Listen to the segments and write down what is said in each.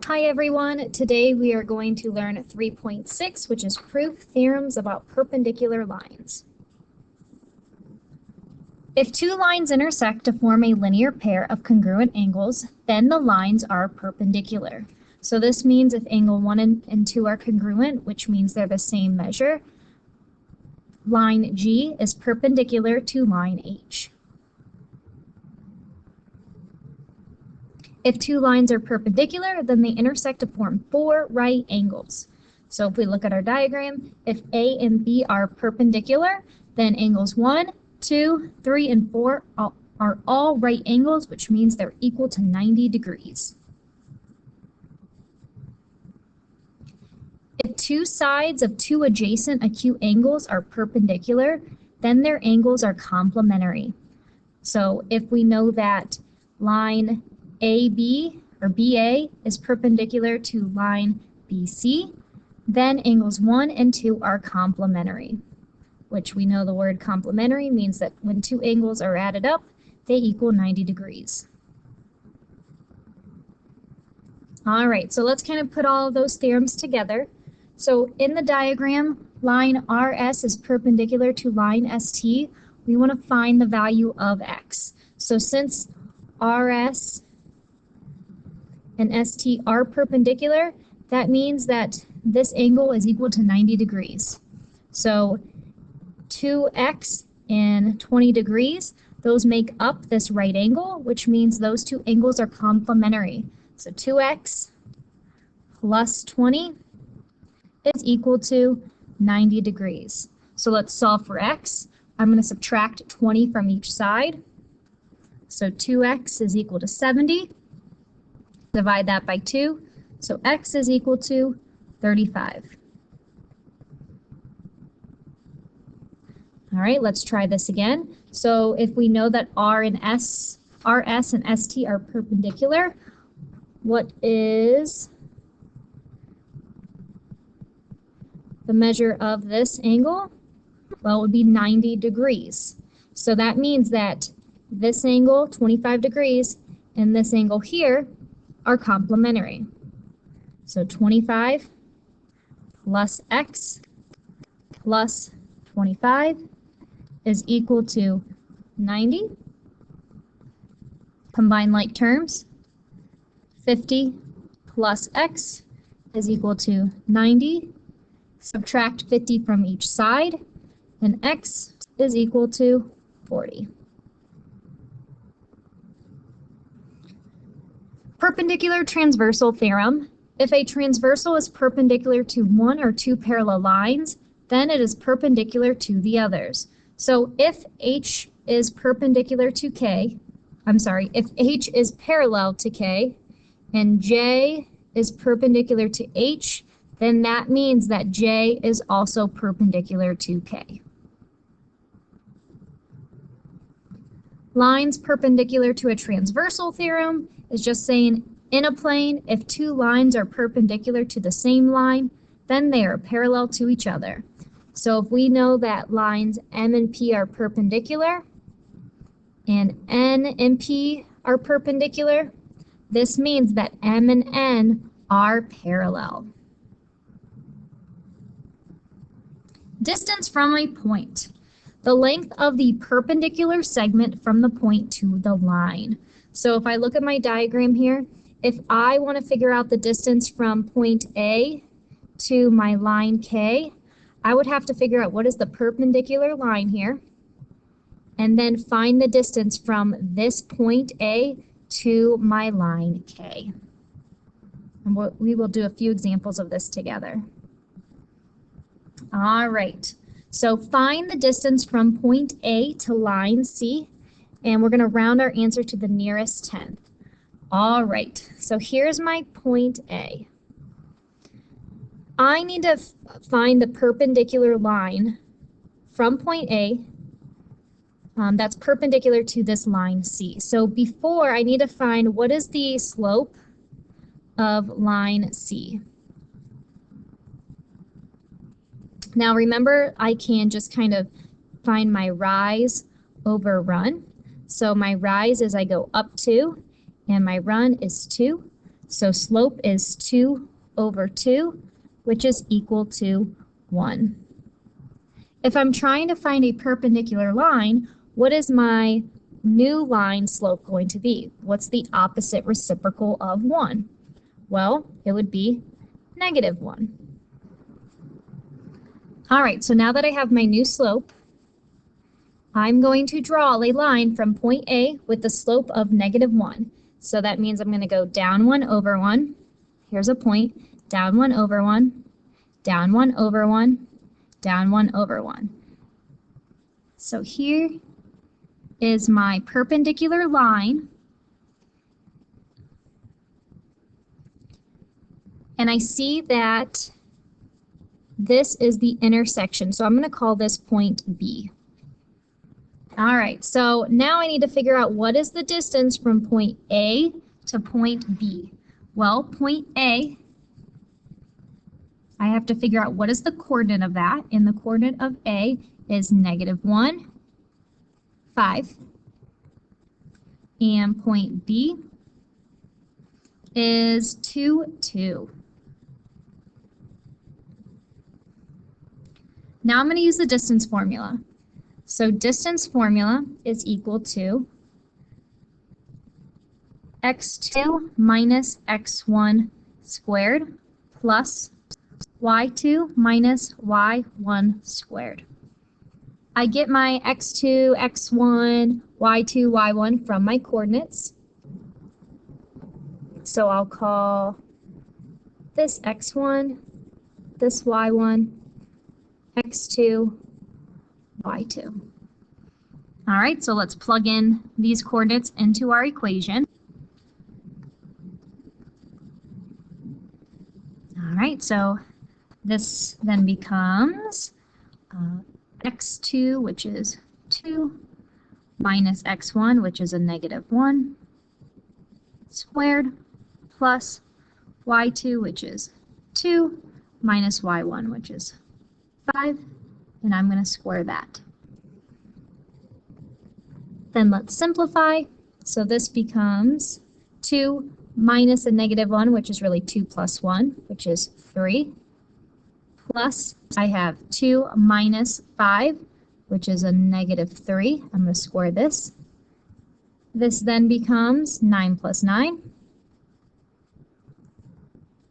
Hi everyone, today we are going to learn 3.6, which is proof theorems about perpendicular lines. If two lines intersect to form a linear pair of congruent angles, then the lines are perpendicular. So this means if angle 1 and 2 are congruent, which means they're the same measure, line G is perpendicular to line H. If two lines are perpendicular, then they intersect to form four right angles. So if we look at our diagram, if A and B are perpendicular, then angles 1, 2, 3, and 4 are all right angles, which means they're equal to 90 degrees. If two sides of two adjacent acute angles are perpendicular, then their angles are complementary. So if we know that line AB or BA is perpendicular to line BC, then angles 1 and 2 are complementary, which we know the word complementary means that when two angles are added up, they equal 90 degrees. All right, so let's kind of put all of those theorems together. So in the diagram, line RS is perpendicular to line ST. We want to find the value of x. So since RS and ST are perpendicular, that means that this angle is equal to 90 degrees. So 2x and 20 degrees, those make up this right angle, which means those two angles are complementary. So 2x plus 20 is equal to 90 degrees. So let's solve for x. I'm going to subtract 20 from each side. So 2x is equal to 70. Divide that by 2, so x is equal to 35. All right, let's try this again. So if we know that RS and ST are perpendicular, what is the measure of this angle? Well, it would be 90 degrees. So that means that this angle, 25 degrees, and this angle here are complementary. So 25 plus x plus 25 is equal to 90. Combine like terms. 50 plus x is equal to 90. Subtract 50 from each side, and x is equal to 40. Perpendicular transversal theorem. If a transversal is perpendicular to one or two parallel lines, then it is perpendicular to the others. So if H is perpendicular to if H is parallel to K and J is perpendicular to H, then that means that J is also perpendicular to K. Lines perpendicular to a transversal theorem is just saying in a plane, if two lines are perpendicular to the same line, then they are parallel to each other. So if we know that lines M and P are perpendicular and N and P are perpendicular, this means that M and N are parallel. Distance from a point. The length of the perpendicular segment from the point to the line. So if I look at my diagram here, if I want to figure out the distance from point A to my line K, I would have to figure out what is the perpendicular line here, and then find the distance from this point A to my line K. And we will do a few examples of this together. All right, so find the distance from point A to line C, and we're going to round our answer to the nearest tenth. All right, so here's my point A. I need to find the perpendicular line from point A that's perpendicular to this line C. So before, I need to find what is the slope of line C. Now remember, I can just kind of find my rise over run. So my rise is I go up 2, and my run is 2. So slope is 2 over 2, which is equal to 1. If I'm trying to find a perpendicular line, what is my new line slope going to be? What's the opposite reciprocal of 1? Well, it would be -1. All right, so now that I have my new slope, I'm going to draw a line from point A with the slope of -1. So that means I'm going to go down 1 over 1. Here's a point. Down 1 over 1. Down 1 over 1. Down 1 over 1. So here is my perpendicular line. And I see that this is the intersection. So I'm going to call this point B. All right, so now I need to figure out what is the distance from point A to point B. Well, point A, I have to figure out what is the coordinate of that. And the coordinate of A is -1, 5. And point B is 2, 2. Now I'm going to use the distance formula. So distance formula is equal to x2 minus x1 squared plus y2 minus y1 squared. I get my x2, x1, y2, y1 from my coordinates. So I'll call this x1, this y1, x2, y2. All right, so let's plug in these coordinates into our equation. All right, so this then becomes x2, which is 2, minus x1, which is a -1, squared, plus y2, which is 2, minus y1, which is 5. And I'm going to square that. Then let's simplify. So this becomes 2 minus a -1, which is really 2 plus 1, which is 3. Plus, I have 2 minus 5, which is a -3. I'm going to square this. This then becomes 9 plus 9,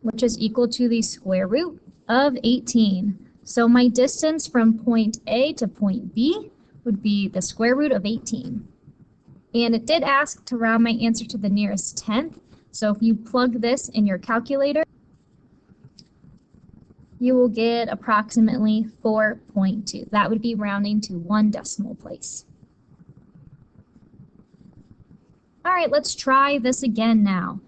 which is equal to the square root of 18. So my distance from point A to point B would be the square root of 18. And it did ask to round my answer to the nearest tenth. So if you plug this in your calculator, you will get approximately 4.2. That would be rounding to 1 decimal place. All right, let's try this again now.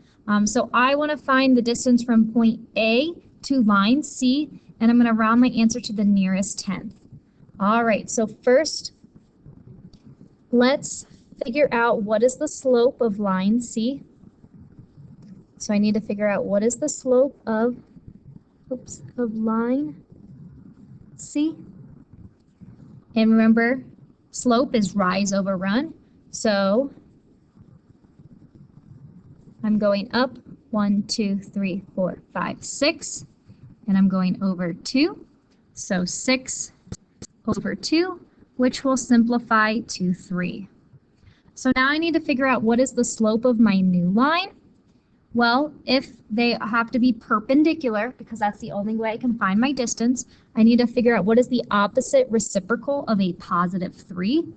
So I want to find the distance from point A to line C, and I'm going to round my answer to the nearest tenth. All right, so first, let's figure out what is the slope of line C. So I need to figure out what is the slope of line C. And remember, slope is rise over run. So I'm going up 1, 2, 3, 4, 5, 6. And I'm going over 2, so 6 over 2, which will simplify to 3. So now I need to figure out what is the slope of my new line. Well, if they have to be perpendicular, because that's the only way I can find my distance, I need to figure out what is the opposite reciprocal of a +3.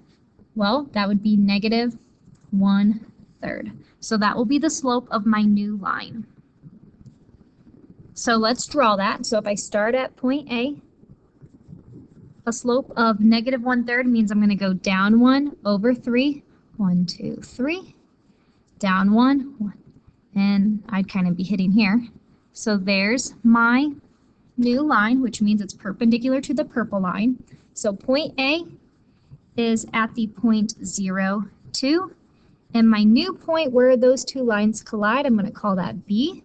Well, that would be -1/3. So that will be the slope of my new line. So let's draw that. So if I start at point A, a slope of -1/3 means I'm going to go down 1 over 3. 1, 2, 3. Down 1, 1. And I'd kind of be hitting here. So there's my new line, which means it's perpendicular to the purple line. So point A is at the point 0, 2. And my new point where those two lines collide, I'm going to call that B.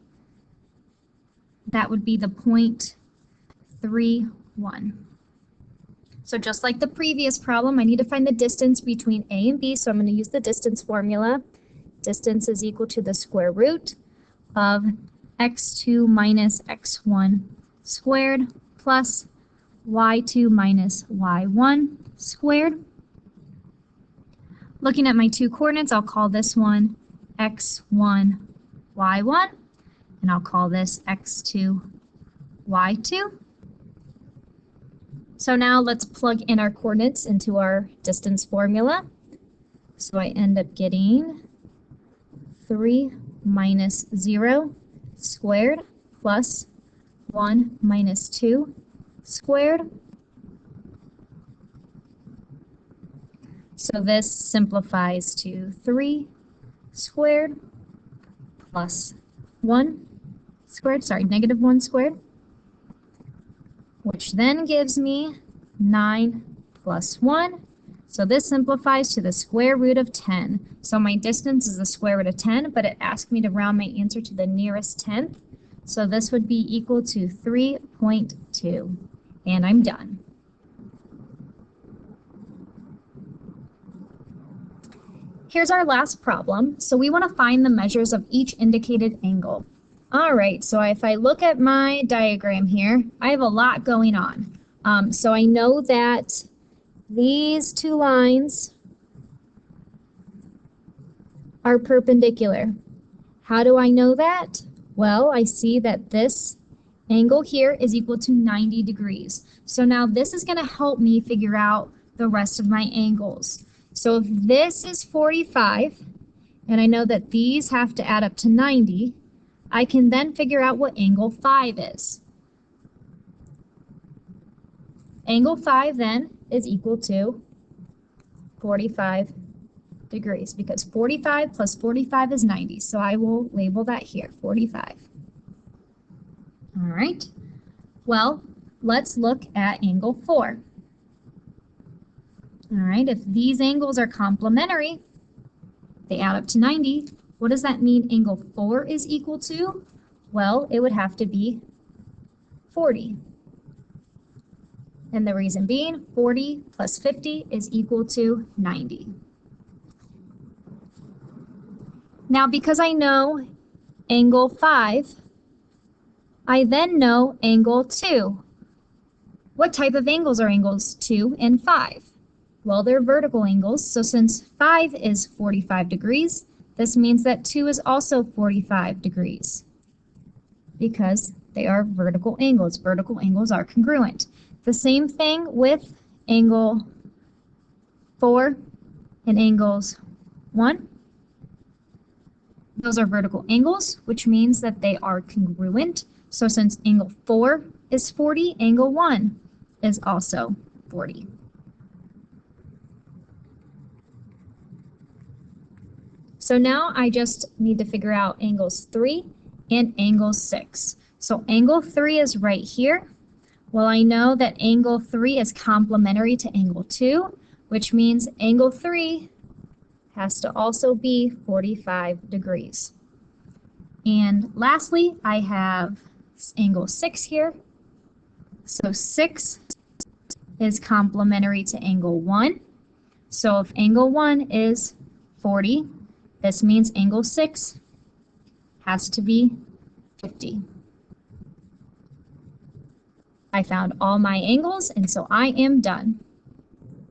That would be the point 3, 1. So just like the previous problem, I need to find the distance between A and B, so I'm going to use the distance formula. Distance is equal to the square root of x2 minus x1 squared plus y2 minus y1 squared. Looking at my two coordinates, I'll call this one x1, y1, and I'll call this x2, y2. So now let's plug in our coordinates into our distance formula. So I end up getting 3 minus 0 squared plus 1 minus 2 squared. So this simplifies to 3 squared plus 1 squared, negative 1 squared, which then gives me 9 plus 1. So this simplifies to the square root of 10. So my distance is the square root of 10, but it asked me to round my answer to the nearest tenth. So this would be equal to 3.2. And I'm done. Here's our last problem. So we want to find the measures of each indicated angle. All right, so if I look at my diagram here, I have a lot going on. So I know that these two lines are perpendicular. How do I know that? Well, I see that this angle here is equal to 90 degrees. So now this is going to help me figure out the rest of my angles. So if this is 45, and I know that these have to add up to 90, I can then figure out what angle 5 is. Angle 5 then is equal to 45 degrees because 45 plus 45 is 90. So I will label that here, 45. All right. Well, let's look at angle 4. All right, if these angles are complementary, they add up to 90. What does that mean angle 4 is equal to? Well, it would have to be 40. And the reason being, 40 plus 50 is equal to 90. Now, because I know angle 5, I then know angle 2. What type of angles are angles 2 and 5? Well, they're vertical angles, so since 5 is 45 degrees, this means that 2 is also 45 degrees because they are vertical angles. Vertical angles are congruent. The same thing with angle 4 and angles 1. Those are vertical angles, which means that they are congruent. So since angle 4 is 40, angle 1 is also 40. So now I just need to figure out angles 3 and angle 6. So angle 3 is right here. Well, I know that angle 3 is complementary to angle 2, which means angle 3 has to also be 45 degrees. And lastly, I have angle 6 here. So 6 is complementary to angle 1. So if angle 1 is 40, this means angle 6 has to be 50. I found all my angles, and so I am done.